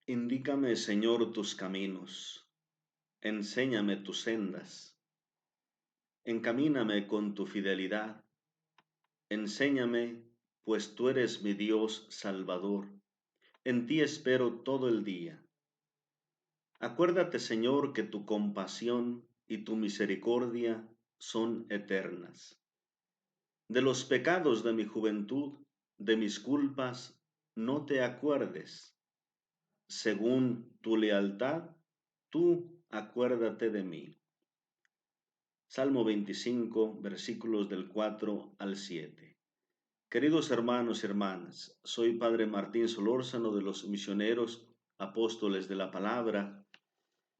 Indícame, Señor, tus caminos, enséñame tus sendas, encamíname con tu fidelidad, enséñame, pues tú eres mi Dios Salvador, en ti espero todo el día. Acuérdate, Señor, que tu compasión y tu misericordia son eternas. De los pecados de mi juventud, de mis culpas, no te acuerdes. Según tu lealtad, tú acuérdate de mí. Salmo 25, versículos del 4 al 7. Queridos hermanos y hermanas, soy Padre Martín Solórzano de los Misioneros Apóstoles de la Palabra.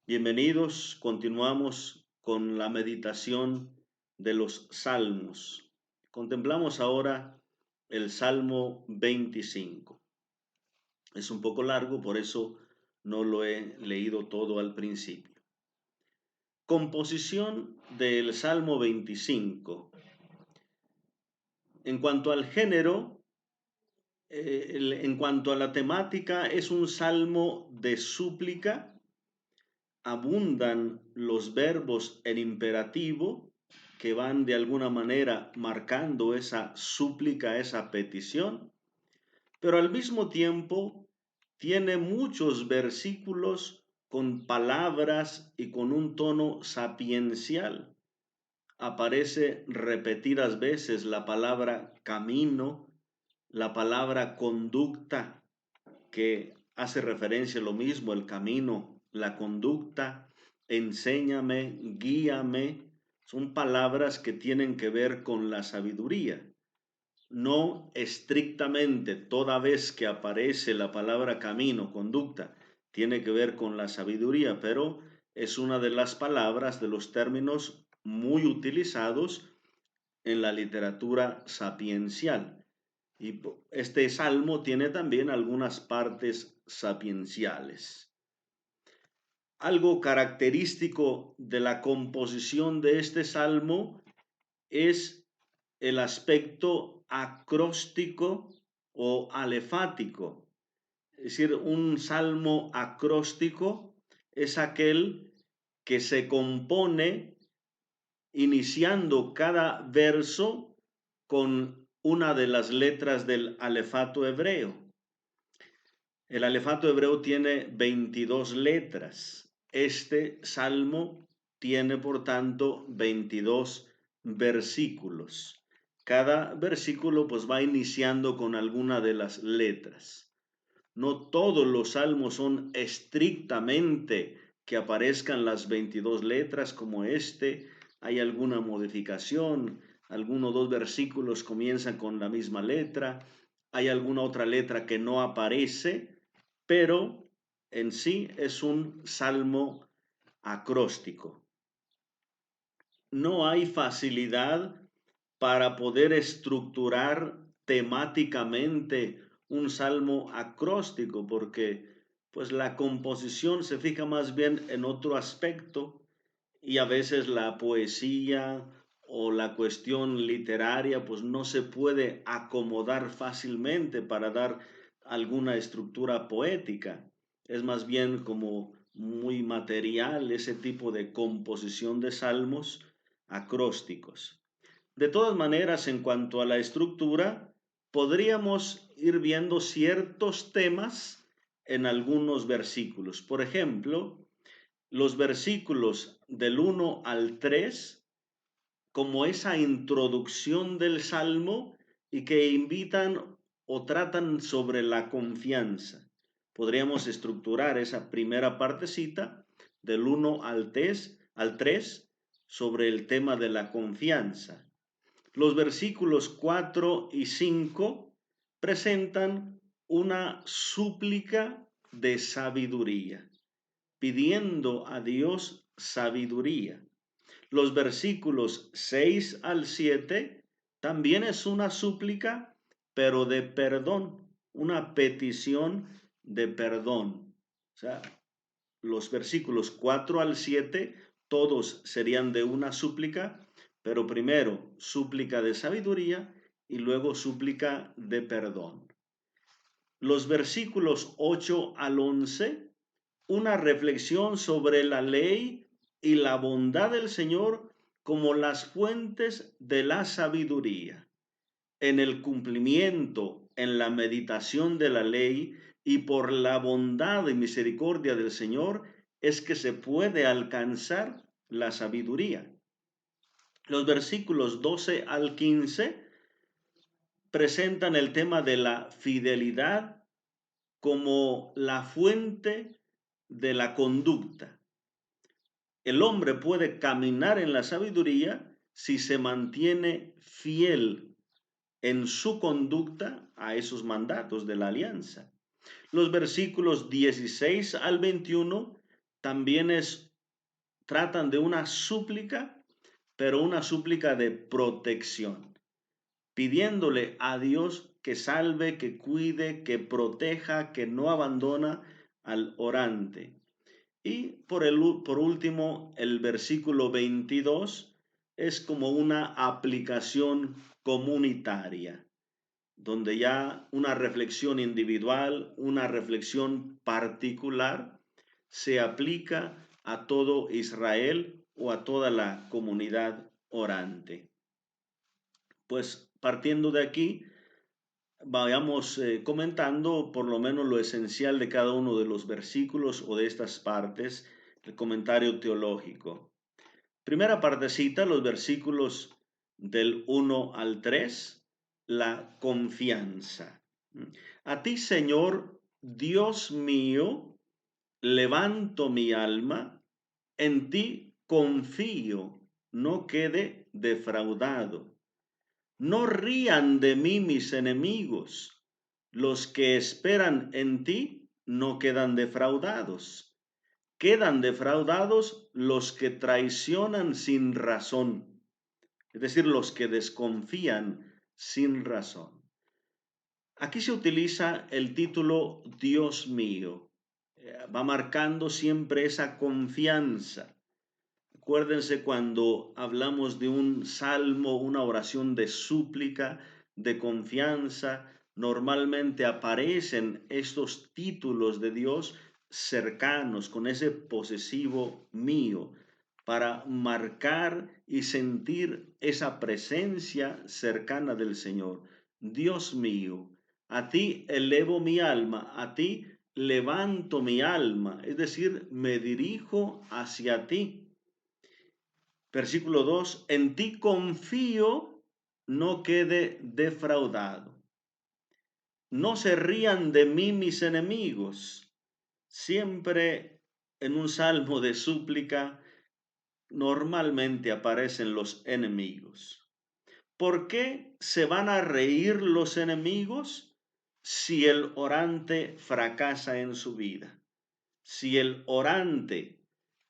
Bienvenidos, continuamos con la meditación de los Salmos. Contemplamos ahora el Salmo 25. Es un poco largo, por eso no lo he leído todo al principio. Composición del Salmo 25. En cuanto al género, en cuanto a la temática, es un salmo de súplica. Abundan los verbos en imperativo que van de alguna manera marcando esa súplica, esa petición, pero al mismo tiempo tiene muchos versículos con palabras y con un tono sapiencial. Aparece repetidas veces la palabra camino, la palabra conducta, que hace referencia a lo mismo, el camino, la conducta, enséñame, guíame, son palabras que tienen que ver con la sabiduría. No estrictamente toda vez que aparece la palabra camino, conducta, tiene que ver con la sabiduría, pero es una de las palabras, de los términos muy utilizados en la literatura sapiencial. Y este salmo tiene también algunas partes sapienciales. Algo característico de la composición de este salmo es el aspecto acróstico o alefático. Es decir, un salmo acróstico es aquel que se compone iniciando cada verso con una de las letras del alefato hebreo. El alefato hebreo tiene 22 letras. Este salmo tiene, por tanto, 22 versículos. Cada versículo pues va iniciando con alguna de las letras. No todos los salmos son estrictamente que aparezcan las 22 letras como este. Hay alguna modificación. Algunos dos versículos comienzan con la misma letra. Hay alguna otra letra que no aparece, pero en sí es un salmo acróstico. No hay facilidad para poder estructurar temáticamente un salmo acróstico, porque pues la composición se fija más bien en otro aspecto y a veces la poesía o la cuestión literaria pues no se puede acomodar fácilmente para dar alguna estructura poética. Es más bien como muy material ese tipo de composición de salmos acrósticos. De todas maneras, en cuanto a la estructura, podríamos ir viendo ciertos temas en algunos versículos. Por ejemplo, los versículos del 1 al 3, como esa introducción del salmo y que invitan o tratan sobre la confianza. Podríamos estructurar esa primera partecita del 1 al 3 sobre el tema de la confianza. Los versículos 4 y 5 presentan una súplica de sabiduría, pidiendo a Dios sabiduría. Los versículos 6 al 7 también es una súplica, pero de perdón, una petición de perdón. O sea, los versículos 4 al 7 todos serían de una súplica, pero primero súplica de sabiduría y luego súplica de perdón. los versículos 8 al 11, una reflexión sobre la ley y la bondad del Señor como las fuentes de la sabiduría. En el cumplimiento, en la meditación de la ley y por la bondad y misericordia del Señor es que se puede alcanzar la sabiduría. Los versículos 12 al 15 presentan el tema de la fidelidad como la fuente de la conducta. El hombre puede caminar en la sabiduría si se mantiene fiel en su conducta a esos mandatos de la alianza. Los versículos 16 al 21 también tratan de una súplica, pero una súplica de protección, pidiéndole a Dios que salve, que cuide, que proteja, que no abandona al orante. Y por último, el versículo 22 es como una aplicación comunitaria, donde ya una reflexión individual, una reflexión particular se aplica a todo Israel o a toda la comunidad orante. Pues partiendo de aquí, vayamos comentando por lo menos lo esencial de cada uno de los versículos o de estas partes, el comentario teológico. Primera partecita, los versículos del 1 al 3, la confianza. A ti, Señor, Dios mío, levanto mi alma, en ti confío, no quede defraudado. No rían de mí mis enemigos, los que esperan en ti no quedan defraudados. Quedan defraudados los que traicionan sin razón, es decir, los que desconfían sin razón. Aquí se utiliza el título Dios mío. Va marcando siempre esa confianza. Acuérdense cuando hablamos de un salmo, una oración de súplica, de confianza, normalmente aparecen estos títulos de Dios cercanos con ese posesivo mío para marcar y sentir esa presencia cercana del Señor. Dios mío, a ti elevo mi alma, a ti levanto mi alma, es decir, me dirijo hacia ti. Versículo 2, en ti confío, no quede defraudado. No se rían de mí mis enemigos. Siempre en un salmo de súplica normalmente aparecen los enemigos. ¿Por qué se van a reír los enemigos si el orante fracasa en su vida? Si el orante,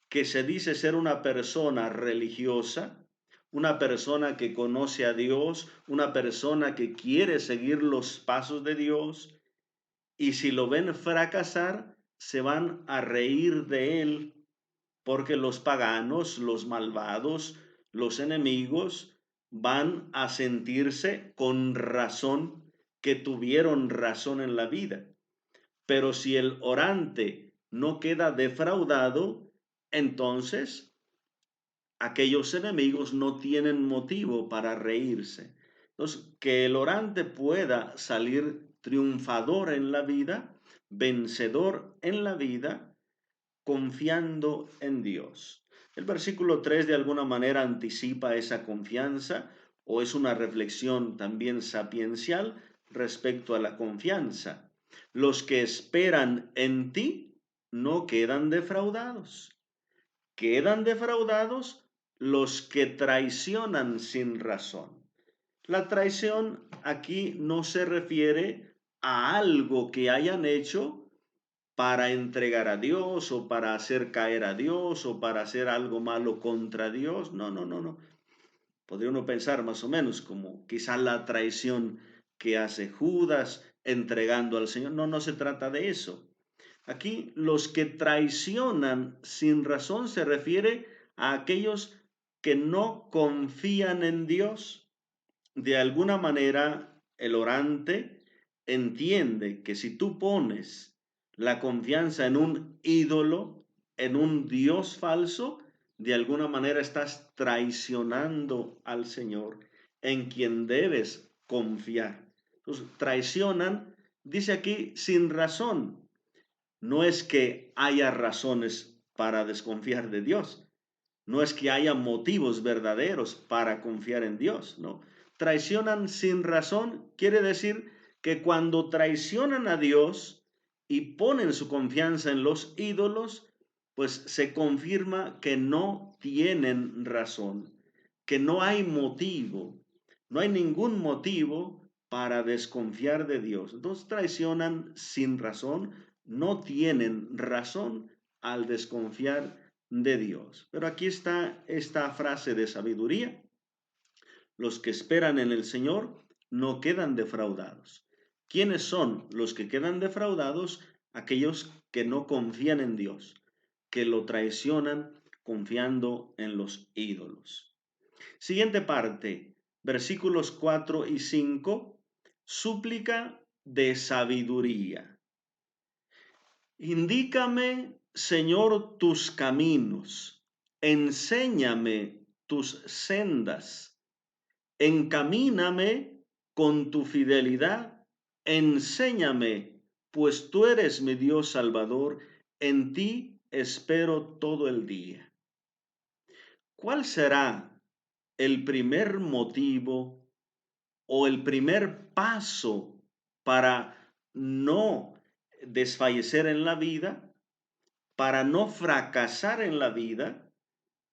que se dice ser una persona religiosa, una persona que conoce a Dios, una persona que quiere seguir los pasos de Dios, y si lo ven fracasar, se van a reír de él, porque los paganos, los malvados, los enemigos, van a sentirse con razón que tuvieron razón en la vida. Pero si el orante no queda defraudado, entonces aquellos enemigos no tienen motivo para reírse. Entonces, que el orante pueda salir triunfador en la vida, vencedor en la vida, confiando en Dios. El versículo 3 de alguna manera anticipa esa confianza o es una reflexión también sapiencial respecto a la confianza. Los que esperan en ti no quedan defraudados. Quedan defraudados los que traicionan sin razón. La traición aquí no se refiere a algo que hayan hecho para entregar a Dios o para hacer caer a Dios o para hacer algo malo contra Dios. No, no, no, no. Podría uno pensar más o menos como quizá la traición que hace Judas entregando al Señor. No, no se trata de eso. Aquí los que traicionan sin razón se refiere a aquellos que no confían en Dios. De alguna manera, el orante entiende que si tú pones la confianza en un ídolo, en un Dios falso, de alguna manera estás traicionando al Señor, en quien debes confiar. Entonces, traicionan, dice aquí, sin razón. No es que haya razones para desconfiar de Dios, no es que haya motivos verdaderos para confiar en Dios, ¿no? Traicionan sin razón quiere decir que cuando traicionan a Dios y ponen su confianza en los ídolos, pues se confirma que no tienen razón, que no hay motivo, no hay ningún motivo para desconfiar de Dios. Entonces traicionan sin razón, no tienen razón al desconfiar de Dios. Pero aquí está esta frase de sabiduría. Los que esperan en el Señor no quedan defraudados. ¿Quiénes son los que quedan defraudados? Aquellos que no confían en Dios, que lo traicionan confiando en los ídolos. Siguiente parte, versículos 4 y 5, súplica de sabiduría. Indícame, Señor, tus caminos, enséñame tus sendas, encamíname con tu fidelidad, enséñame, pues tú eres mi Dios Salvador, en ti espero todo el día. ¿Cuál será el primer motivo o el primer paso para no desfallecer en la vida, para no fracasar en la vida?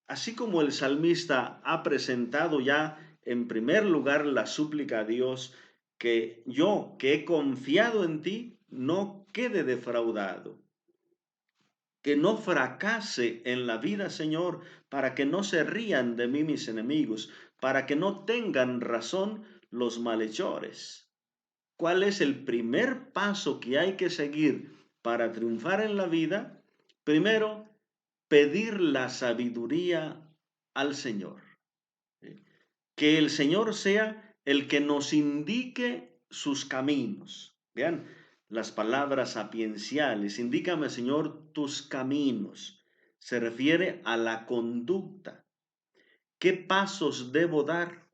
Así como el salmista ha presentado ya en primer lugar la súplica a Dios, que yo que he confiado en ti no quede defraudado, que no fracase en la vida, Señor, para que no se rían de mí mis enemigos, para que no tengan razón los malhechores. ¿Cuál es el primer paso que hay que seguir para triunfar en la vida? Primero, pedir la sabiduría al Señor. Que el Señor sea el que nos indique sus caminos. Vean las palabras sapienciales. Indícame, Señor, tus caminos. Se refiere a la conducta. ¿Qué pasos debo dar?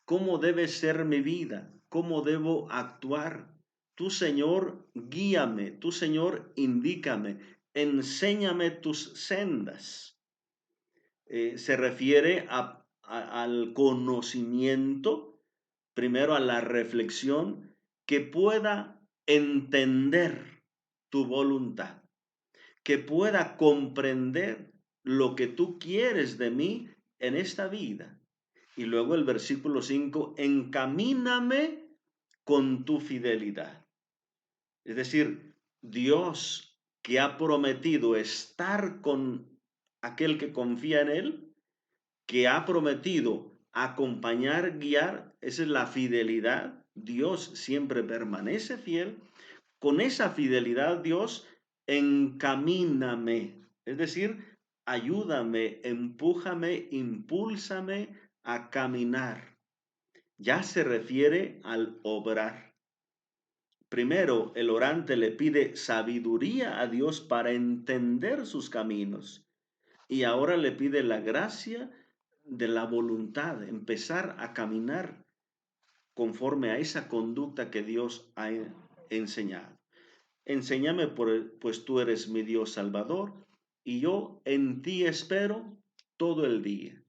¿Cómo debe ser mi vida? ¿Cómo debo actuar? Tú, Señor, guíame. Tú, Señor, indícame. Enséñame tus sendas. Se refiere al conocimiento, primero a la reflexión, que pueda entender tu voluntad, que pueda comprender lo que tú quieres de mí en esta vida. Y luego el versículo 5, encamíname con tu fidelidad. Es decir, Dios que ha prometido estar con aquel que confía en Él, que ha prometido acompañar, guiar, esa es la fidelidad. Dios siempre permanece fiel. Con esa fidelidad, Dios, encamíname. Es decir, ayúdame, empújame, impúlsame a caminar. Ya se refiere al obrar. Primero, el orante le pide sabiduría a Dios para entender sus caminos. Y ahora le pide la gracia de la voluntad, empezar a caminar conforme a esa conducta que Dios ha enseñado. Enséñame, pues tú eres mi Dios Salvador, y yo en ti espero todo el día.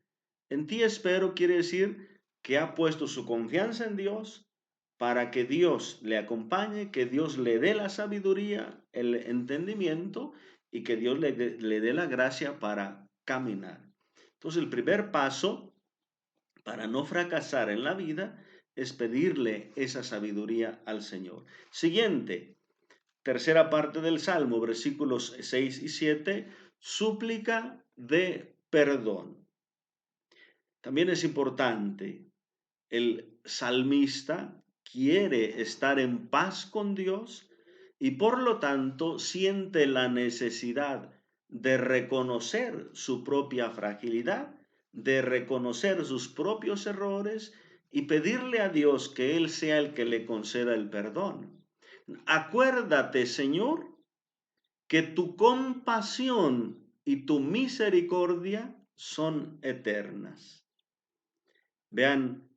En ti espero quiere decir que ha puesto su confianza en Dios para que Dios le acompañe, que Dios le dé la sabiduría, el entendimiento y que Dios le dé la gracia para caminar. Entonces el primer paso para no fracasar en la vida es pedirle esa sabiduría al Señor. Siguiente, tercera parte del Salmo, versículos 6 y 7, súplica de perdón. También es importante, el salmista quiere estar en paz con Dios y por lo tanto siente la necesidad de reconocer su propia fragilidad, de reconocer sus propios errores y pedirle a Dios que Él sea el que le conceda el perdón. Acuérdate, Señor, que tu compasión y tu misericordia son eternas. Vean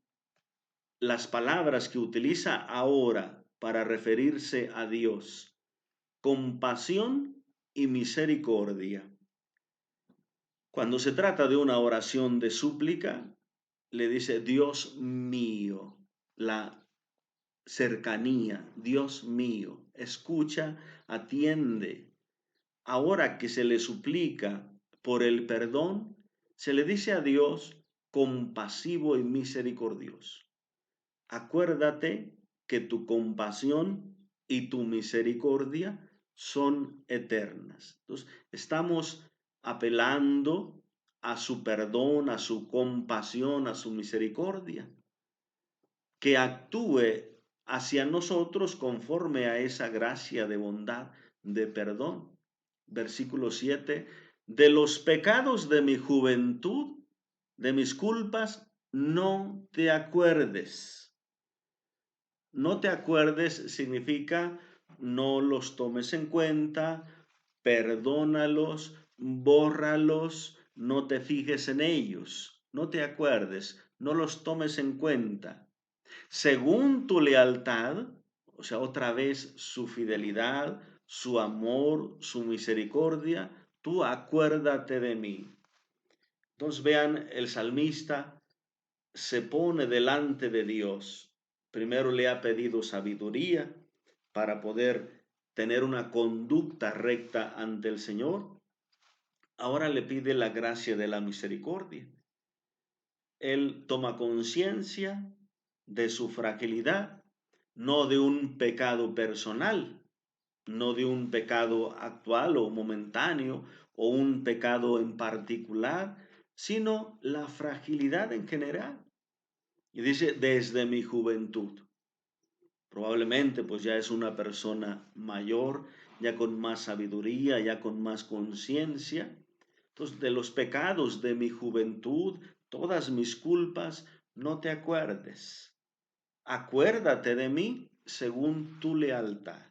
las palabras que utiliza ahora para referirse a Dios: compasión y misericordia. Cuando se trata de una oración de súplica, le dice Dios mío, la cercanía, Dios mío, escucha, atiende. Ahora que se le suplica por el perdón, se le dice a Dios compasivo y misericordioso. Acuérdate que tu compasión y tu misericordia son eternas. Entonces, estamos apelando a su perdón, a su compasión, a su misericordia, que actúe hacia nosotros conforme a esa gracia de bondad, de perdón. Versículo 7: de los pecados de mi juventud, de mis culpas, no te acuerdes. No te acuerdes significa no los tomes en cuenta, perdónalos, bórralos, no te fijes en ellos, no te acuerdes, no los tomes en cuenta. Según tu lealtad, o sea, otra vez su fidelidad, su amor, su misericordia, tú acuérdate de mí. Entonces vean, el salmista se pone delante de Dios. Primero le ha pedido sabiduría para poder tener una conducta recta ante el Señor. Ahora le pide la gracia de la misericordia. Él toma conciencia de su fragilidad, no de un pecado personal, no de un pecado actual o momentáneo o un pecado en particular, sino la fragilidad en general. Y dice, desde mi juventud. Probablemente pues ya es una persona mayor, ya con más sabiduría, ya con más conciencia. Entonces, de los pecados de mi juventud, todas mis culpas, no te acuerdes. Acuérdate de mí según tu lealtad.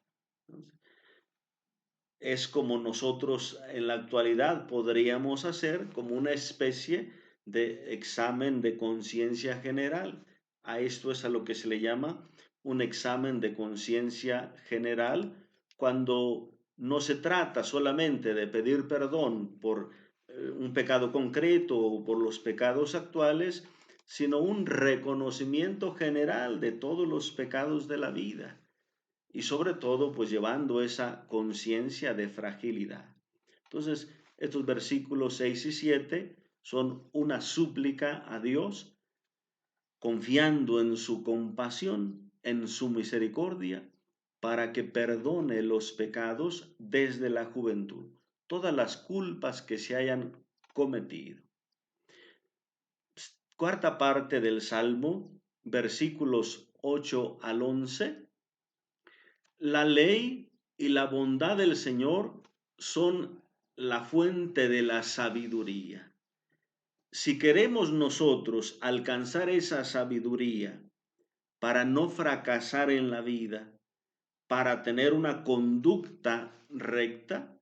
Es como nosotros en la actualidad podríamos hacer como una especie de examen de conciencia general. A esto es a lo que se le llama un examen de conciencia general, cuando no se trata solamente de pedir perdón por un pecado concreto o por los pecados actuales, sino un reconocimiento general de todos los pecados de la vida y sobre todo pues llevando esa conciencia de fragilidad. Entonces, estos versículos 6 y 7 son una súplica a Dios, confiando en su compasión, en su misericordia, para que perdone los pecados desde la juventud, todas las culpas que se hayan cometido. Cuarta parte del Salmo, versículos 8 al 11. La ley y la bondad del Señor son la fuente de la sabiduría. Si queremos nosotros alcanzar esa sabiduría para no fracasar en la vida, para tener una conducta recta,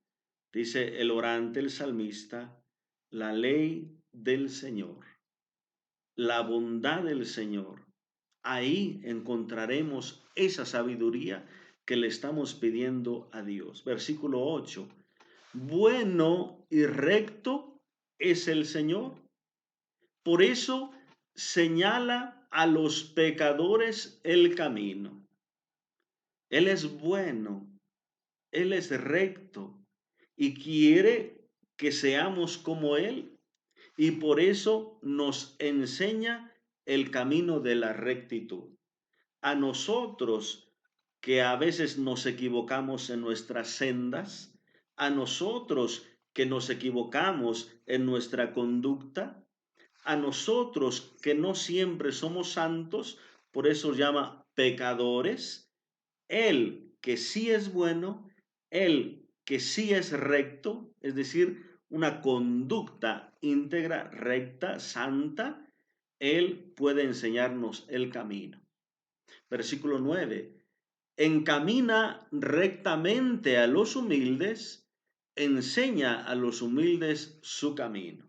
dice el orante, el salmista, la ley del Señor, la bondad del Señor. Ahí encontraremos esa sabiduría que le estamos pidiendo a Dios. Versículo 8. Bueno y recto es el Señor. Por eso señala a los pecadores el camino. Él es bueno, Él es recto y quiere que seamos como Él. Y por eso nos enseña el camino de la rectitud. A nosotros que a veces nos equivocamos en nuestras sendas, a nosotros que nos equivocamos en nuestra conducta, a nosotros que no siempre somos santos, por eso llama pecadores, Él que sí es bueno, Él que sí es recto, es decir, una conducta íntegra, recta, santa, Él puede enseñarnos el camino. Versículo 9. Encamina rectamente a los humildes, enseña a los humildes su camino.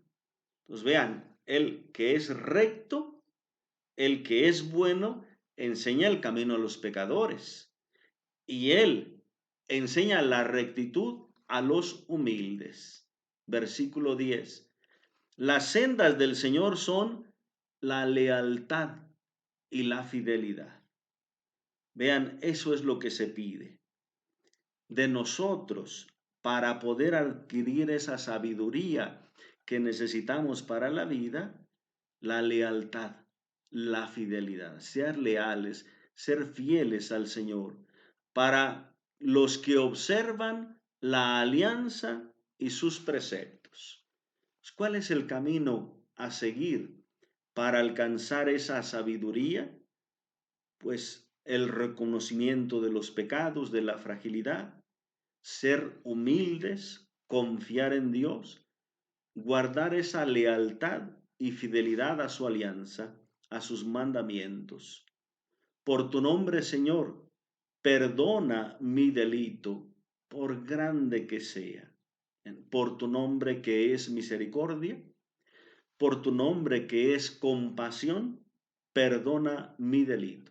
Pues vean, el que es recto, el que es bueno, enseña el camino a los pecadores. Y él enseña la rectitud a los humildes. Versículo 10. Las sendas del Señor son la lealtad y la fidelidad. Vean, eso es lo que se pide de nosotros para poder adquirir esa sabiduría que necesitamos para la vida, la lealtad, la fidelidad, ser leales, ser fieles al Señor, para los que observan la alianza y sus preceptos. ¿Cuál es el camino a seguir para alcanzar esa sabiduría? Pues el reconocimiento de los pecados, de la fragilidad, ser humildes, confiar en Dios, guardar esa lealtad y fidelidad a su alianza, a sus mandamientos. Por tu nombre, Señor, perdona mi delito, por grande que sea. Por tu nombre que es misericordia, por tu nombre que es compasión, perdona mi delito,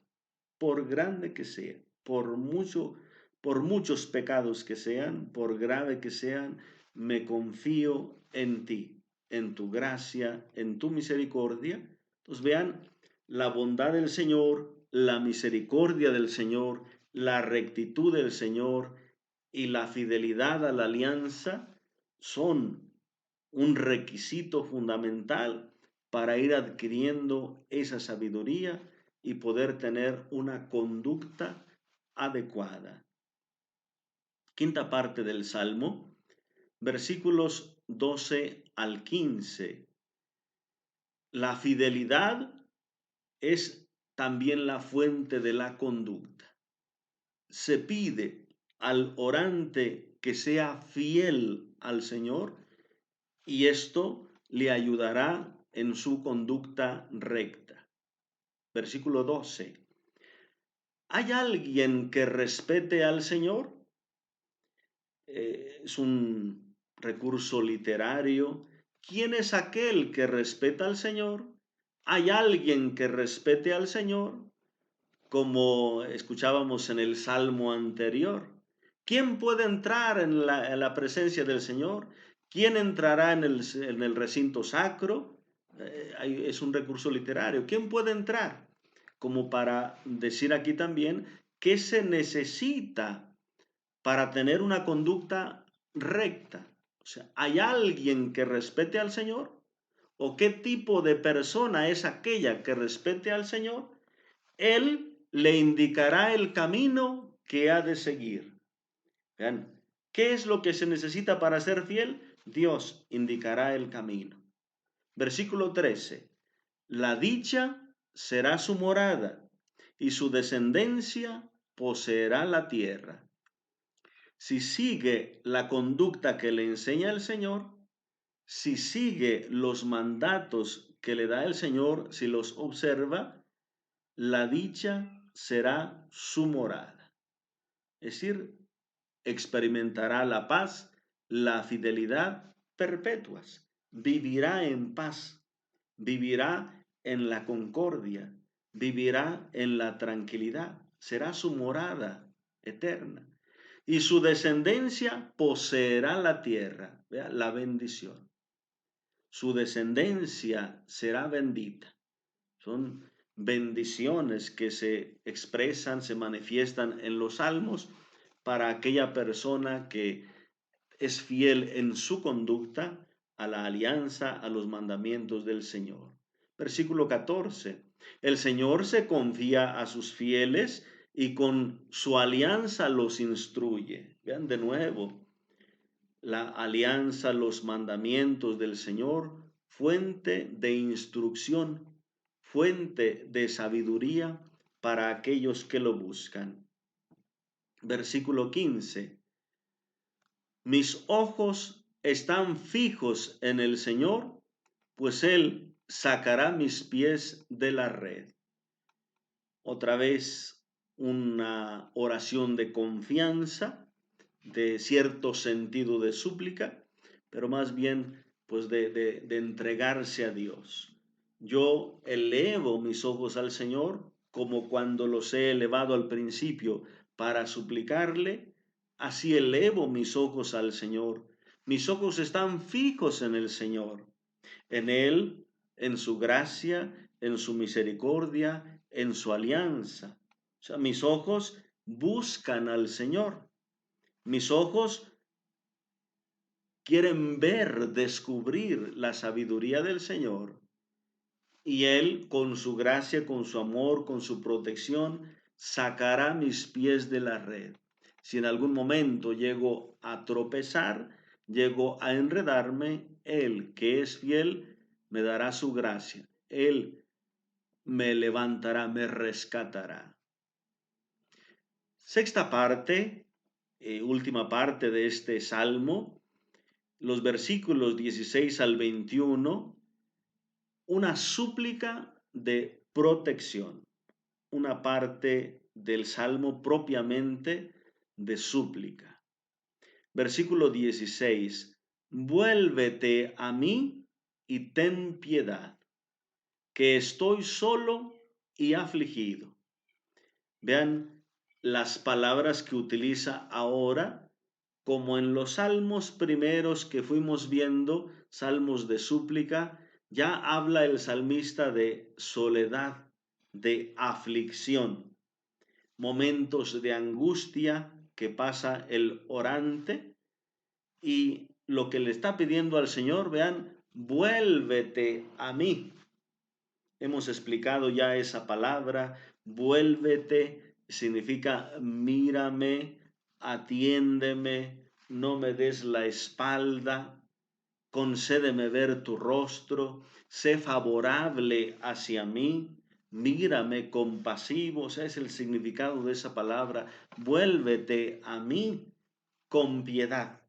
por grande que sea, por muchos pecados que sean, por grave que sean, me confío en ti, en tu gracia, en tu misericordia. Entonces vean la bondad del Señor, la misericordia del Señor, la rectitud del Señor y la fidelidad a la alianza son un requisito fundamental para ir adquiriendo esa sabiduría y poder tener una conducta adecuada. Quinta parte del Salmo, versículos 12 al 15. La fidelidad es también la fuente de la conducta. Se pide al orante que sea fiel al Señor y esto le ayudará en su conducta recta. Versículo 12. ¿Hay alguien que respete al Señor? Es un recurso literario. ¿Quién es aquel que respeta al Señor? ¿Hay alguien que respete al Señor? Como escuchábamos en el Salmo anterior. ¿Quién puede entrar en la presencia del Señor? ¿Quién entrará en el recinto sacro? Es un recurso literario. ¿Quién puede entrar? Como para decir aquí también qué se necesita para tener una conducta recta. O sea, ¿hay alguien que respete al Señor? ¿O qué tipo de persona es aquella que respete al Señor? Él le indicará el camino que ha de seguir. Vean, ¿qué es lo que se necesita para ser fiel? Dios indicará el camino. Versículo 13. La dicha será su morada y su descendencia poseerá la tierra. Si sigue la conducta que le enseña el Señor, si sigue los mandatos que le da el Señor, si los observa, la dicha será su morada. Es decir, experimentará la paz, la fidelidad perpetuas. Vivirá en paz, vivirá en la concordia, vivirá en la tranquilidad. Será su morada eterna. Y su descendencia poseerá la tierra, ¿vea? La bendición. Su descendencia será bendita. Son bendiciones que se expresan, se manifiestan en los salmos para aquella persona que es fiel en su conducta a la alianza, a los mandamientos del Señor. Versículo 14. El Señor se confía a sus fieles y con su alianza los instruye. Vean de nuevo, la alianza, los mandamientos del Señor, fuente de instrucción, fuente de sabiduría para aquellos que lo buscan. Versículo 15. Mis ojos están fijos en el Señor, pues Él sacará mis pies de la red. Otra vez una oración de confianza, de cierto sentido de súplica, pero más bien pues de entregarse a Dios. Yo elevo mis ojos al Señor como cuando los he elevado al principio para suplicarle, así elevo mis ojos al Señor. Mis ojos están fijos en el Señor, en Él, en su gracia, en su misericordia, en su alianza. O sea, mis ojos buscan al Señor. Mis ojos quieren ver, descubrir la sabiduría del Señor. Y Él, con su gracia, con su amor, con su protección, sacará mis pies de la red. Si en algún momento llego a tropezar, llego a enredarme, Él, que es fiel, me dará su gracia. Él me levantará, me rescatará. Sexta parte, última parte de este salmo, los versículos 16 al 21, una súplica de protección, una parte del salmo propiamente de súplica. Versículo 16, vuélvete a mí y ten piedad, que estoy solo y afligido. Vean las palabras que utiliza ahora, como en los salmos primeros que fuimos viendo, salmos de súplica, ya habla el salmista de soledad, de aflicción, momentos de angustia que pasa el orante, y lo que le está pidiendo al Señor, vean, vuélvete a mí. Hemos explicado ya esa palabra, vuélvete, significa mírame, atiéndeme, no me des la espalda, concédeme ver tu rostro, sé favorable hacia mí, mírame compasivo. O sea, es el significado de esa palabra, vuélvete a mí con piedad.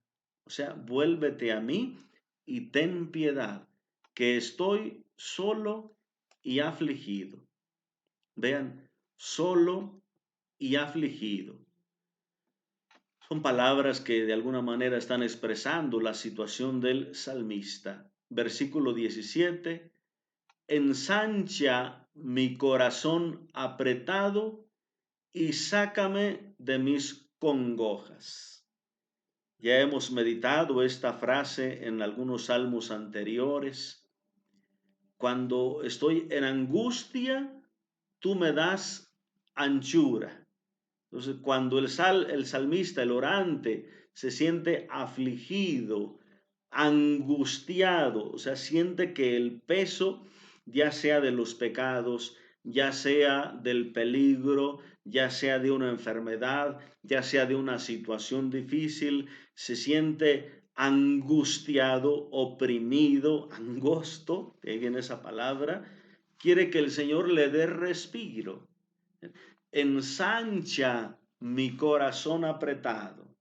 O sea, vuélvete a mí y ten piedad, que estoy solo y afligido. Vean, solo y afligido. Son palabras que de alguna manera están expresando la situación del salmista. Versículo 17, ensancha mi corazón apretado y sácame de mis congojas. Ya hemos meditado esta frase en algunos salmos anteriores. Cuando estoy en angustia, tú me das anchura. Entonces, cuando el salmista, el orante, se siente afligido, angustiado, o sea, siente que el peso, ya sea de los pecados, ya sea del peligro, ya sea de una enfermedad, ya sea de una situación difícil, se siente angustiado, oprimido, angosto, de ahí viene esa palabra, quiere que el Señor le dé respiro. Ensancha mi corazón apretado.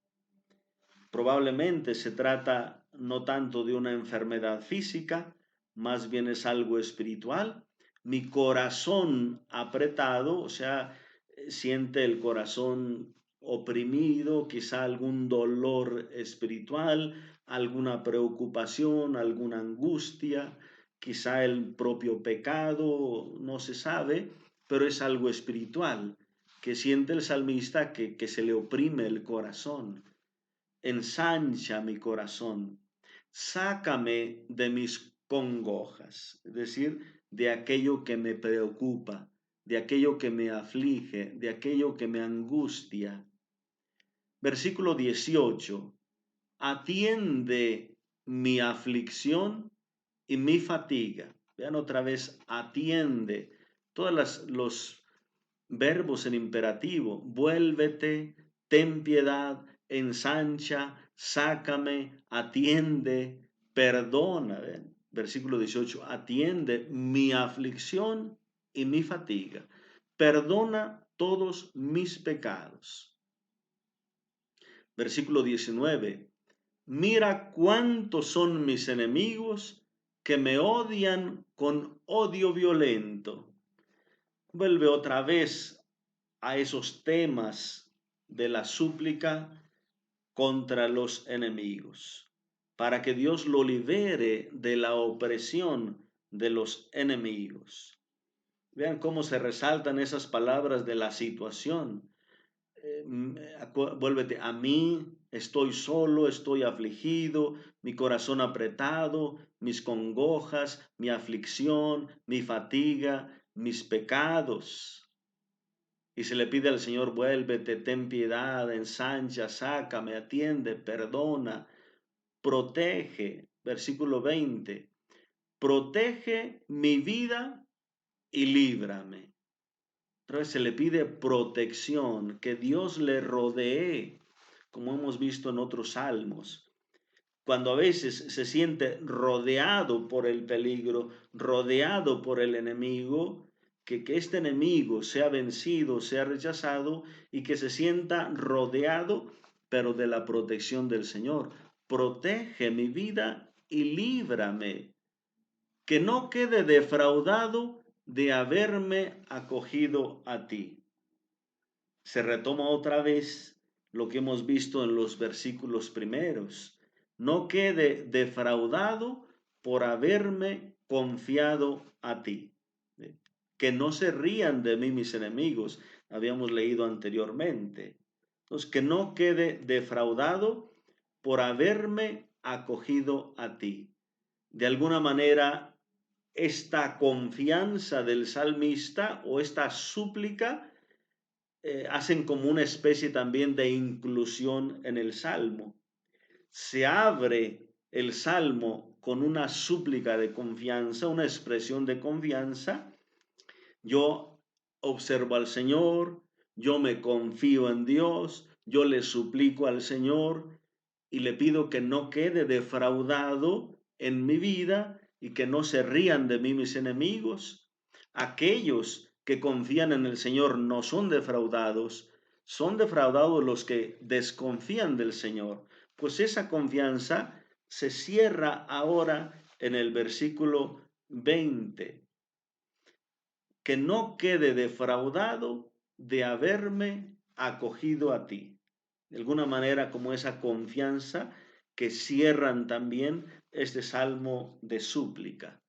Probablemente se trata no tanto de una enfermedad física, más bien es algo espiritual. Mi corazón apretado, o sea, siente el corazón oprimido, quizá algún dolor espiritual, alguna preocupación, alguna angustia, quizá el propio pecado, no se sabe, pero es algo espiritual que siente el salmista que se le oprime el corazón. Ensancha mi corazón, sácame de mis congojas, es decir, de aquello que me preocupa, de aquello que me aflige, de aquello que me angustia. Versículo 18, atiende mi aflicción y mi fatiga. Vean otra vez, atiende. Todos los verbos en imperativo, vuélvete, ten piedad, ensancha, sácame, atiende, perdona. ¿Ven? Versículo 18, atiende mi aflicción y mi fatiga. Perdona todos mis pecados. Versículo 19, mira cuántos son mis enemigos que me odian con odio violento. Vuelve otra vez a esos temas de la súplica contra los enemigos, para que Dios lo libere de la opresión de los enemigos. Vean cómo se resaltan esas palabras de la situación. Vuélvete a mí, estoy solo, estoy afligido, mi corazón apretado, mis congojas, mi aflicción, mi fatiga, mis pecados. Y se le pide al Señor, vuélvete, ten piedad, ensancha, sácame, atiende, perdona, protege. Versículo 20, protege mi vida y líbrame. Entonces se le pide protección, que Dios le rodee, como hemos visto en otros salmos. Cuando a veces se siente rodeado por el peligro, rodeado por el enemigo, que este enemigo sea vencido, sea rechazado y que se sienta rodeado, pero de la protección del Señor. Protege mi vida y líbrame, que no quede defraudado de haberme acogido a ti. Se retoma otra vez lo que hemos visto en los versículos primeros. No quede defraudado por haberme confiado a ti. Que no se rían de mí mis enemigos, habíamos leído anteriormente. Entonces, que no quede defraudado por haberme acogido a ti. De alguna manera, esta confianza del salmista o esta súplica hacen como una especie también de inclusión en el salmo. Se abre el salmo con una súplica de confianza, una expresión de confianza. Yo observo al Señor, yo me confío en Dios, yo le suplico al Señor y le pido que no quede defraudado en mi vida y que no se rían de mí mis enemigos. Aquellos que confían en el Señor no son defraudados los que desconfían del Señor. Pues esa confianza se cierra ahora en el versículo 20. Que no quede defraudado de haberme acogido a ti. De alguna manera como esa confianza que cierran también este salmo de súplica.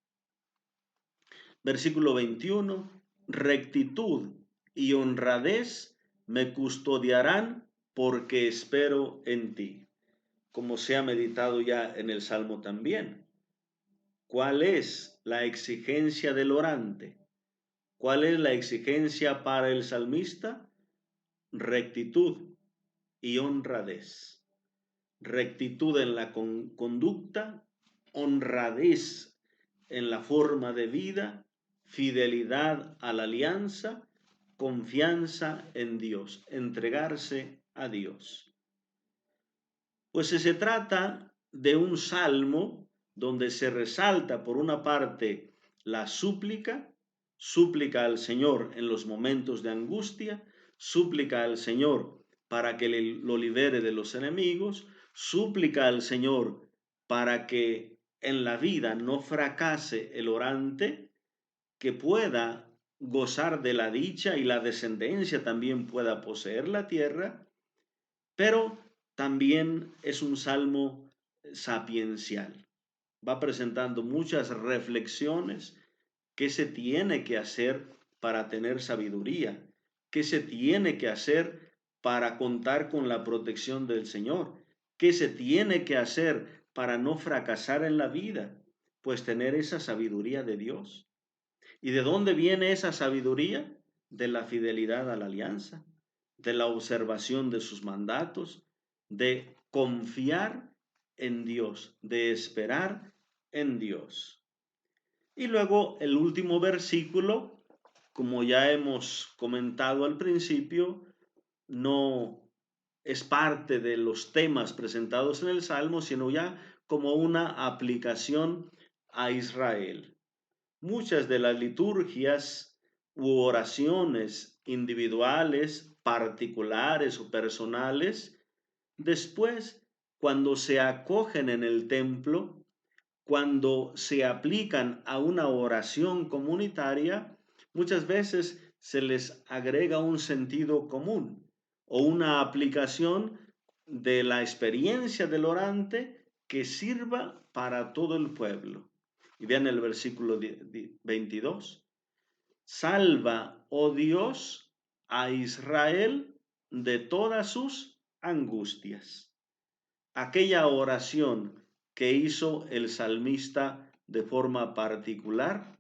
Versículo 21, rectitud y honradez me custodiarán porque espero en ti. Como se ha meditado ya en el salmo también. ¿Cuál es la exigencia del orante? ¿Cuál es la exigencia para el salmista? Rectitud y honradez. Rectitud en la conducta, honradez en la forma de vida, fidelidad a la alianza, confianza en Dios, entregarse a Dios. Pues se trata de un salmo donde se resalta por una parte la súplica, súplica al Señor en los momentos de angustia, súplica al Señor para que lo libere de los enemigos, súplica al Señor para que en la vida no fracase el orante, que pueda gozar de la dicha y la descendencia también pueda poseer la tierra, pero también es un salmo sapiencial. Va presentando muchas reflexiones que se tiene que hacer para tener sabiduría, que se tiene que hacer para contar con la protección del Señor, que se tiene que hacer para no fracasar en la vida, pues tener esa sabiduría de Dios. ¿Y de dónde viene esa sabiduría? De la fidelidad a la alianza, de la observación de sus mandatos, de confiar en Dios, de esperar en Dios. Y luego el último versículo, como ya hemos comentado al principio, no es parte de los temas presentados en el Salmo, sino ya como una aplicación a Israel. Muchas de las liturgias u oraciones individuales, particulares o personales, después, cuando se acogen en el templo, cuando se aplican a una oración comunitaria, muchas veces se les agrega un sentido común o una aplicación de la experiencia del orante que sirva para todo el pueblo. Y vean el versículo 22. Salva, oh Dios, a Israel de todas sus angustias. Aquella oración que hizo el salmista de forma particular,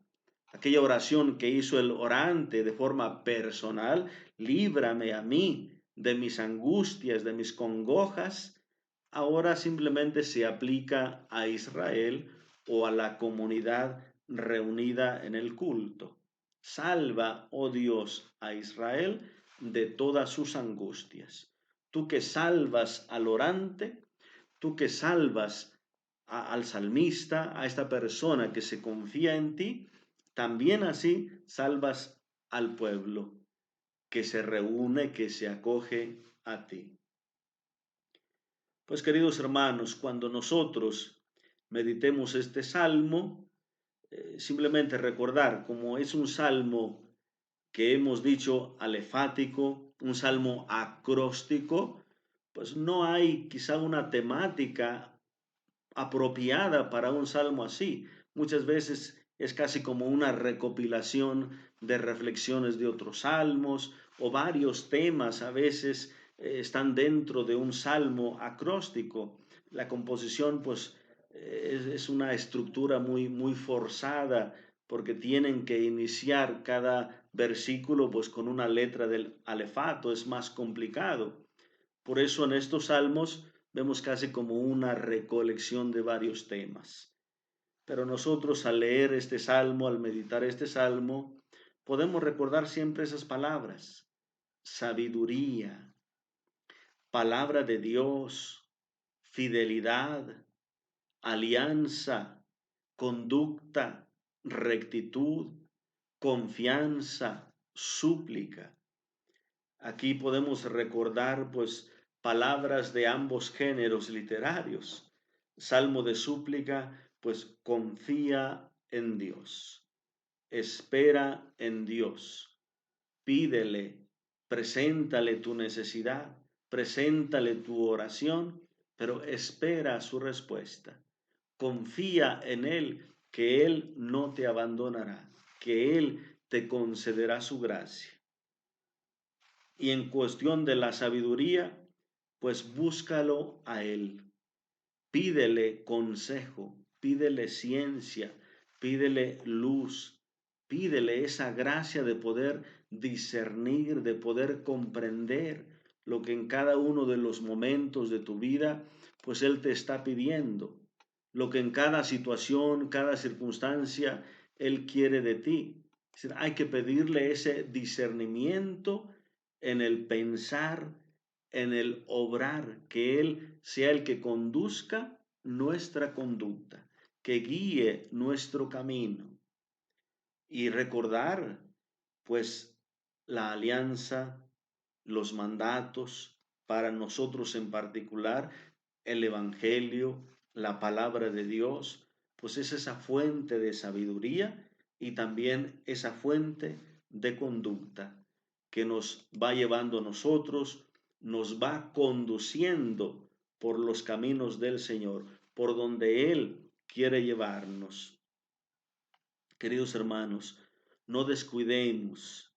aquella oración que hizo el orante de forma personal, líbrame a mí de mis angustias, de mis congojas, ahora simplemente se aplica a Israel o a la comunidad reunida en el culto. Salva, oh Dios, a Israel de todas sus angustias. Tú que salvas al orante, tú que salvas al salmista, a esta persona que se confía en ti, también así salvas al pueblo que se reúne, que se acoge a ti. Pues queridos hermanos, cuando nosotros meditemos este salmo, simplemente recordar como es un salmo que hemos dicho alefático, un salmo acróstico, pues no hay quizá una temática apropiada para un salmo así. Muchas veces es casi como una recopilación de reflexiones de otros salmos o varios temas a veces están dentro de un salmo acróstico. La composición pues es una estructura muy forzada porque tienen que iniciar cada versículo pues con una letra del alefato, es más complicado. Por eso en estos salmos vemos casi como una recolección de varios temas. Pero nosotros al leer este salmo, al meditar este salmo, podemos recordar siempre esas palabras. Sabiduría, palabra de Dios, fidelidad, alianza, conducta, rectitud, confianza, súplica. Aquí podemos recordar pues palabras de ambos géneros literarios. Salmo de súplica, pues confía en Dios, espera en Dios, pídele, preséntale tu necesidad, preséntale tu oración, pero espera su respuesta. Confía en Él, que Él no te abandonará, que Él te concederá su gracia. Y en cuestión de la sabiduría, pues búscalo a Él. Pídele consejo, pídele ciencia, pídele luz, pídele esa gracia de poder discernir, de poder comprender lo que en cada uno de los momentos de tu vida, pues Él te está pidiendo. Lo que en cada situación, cada circunstancia, Él quiere de ti. Es decir, hay que pedirle ese discernimiento en el pensar, en el obrar, que Él sea el que conduzca nuestra conducta, que guíe nuestro camino. Y recordar, pues, la alianza, los mandatos, para nosotros en particular, el Evangelio, la palabra de Dios, pues es esa fuente de sabiduría y también esa fuente de conducta que nos va llevando a nosotros, nos va conduciendo por los caminos del Señor, por donde Él quiere llevarnos. Queridos hermanos, no descuidemos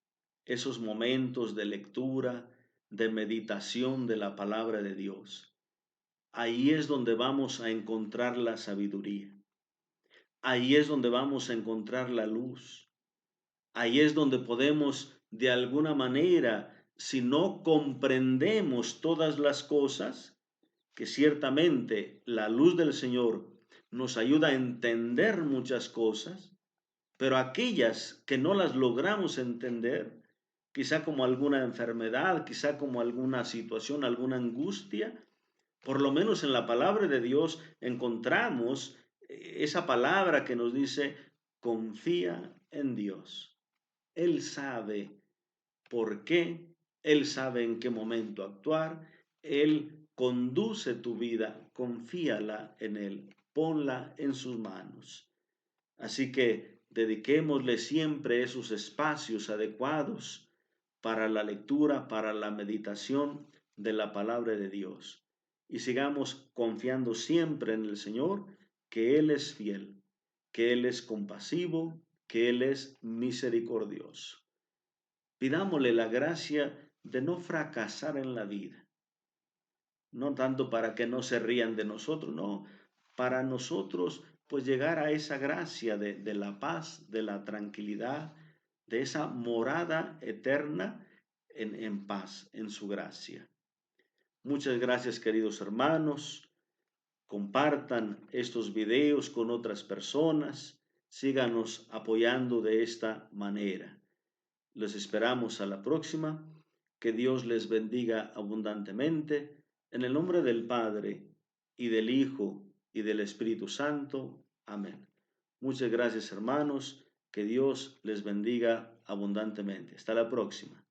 esos momentos de lectura, de meditación de la palabra de Dios. Ahí es donde vamos a encontrar la sabiduría. Ahí es donde vamos a encontrar la luz. Ahí es donde podemos, de alguna manera, si no comprendemos todas las cosas, que ciertamente la luz del Señor nos ayuda a entender muchas cosas, pero aquellas que no las logramos entender, quizá como alguna enfermedad, quizá como alguna situación, alguna angustia, por lo menos en la palabra de Dios encontramos esa palabra que nos dice, confía en Dios. Él sabe por qué, Él sabe en qué momento actuar, Él conduce tu vida, confíala en Él. ponla en sus manos. Así que dediquémosle siempre esos espacios adecuados para la lectura, para la meditación de la palabra de Dios. Y sigamos confiando siempre en el Señor, que Él es fiel, que Él es compasivo, que Él es misericordioso. Pidámosle la gracia de no fracasar en la vida, no tanto para que no se rían de nosotros, no, para nosotros pues llegar a esa gracia de la paz, de la tranquilidad, de esa morada eterna en paz, en su gracia. Muchas gracias, queridos hermanos. Compartan estos videos con otras personas. Síganos apoyando de esta manera. Los esperamos a la próxima. Que Dios les bendiga abundantemente. En el nombre del Padre, y del Hijo, y del Espíritu Santo. Amén. Muchas gracias, hermanos. Que Dios les bendiga abundantemente. Hasta la próxima.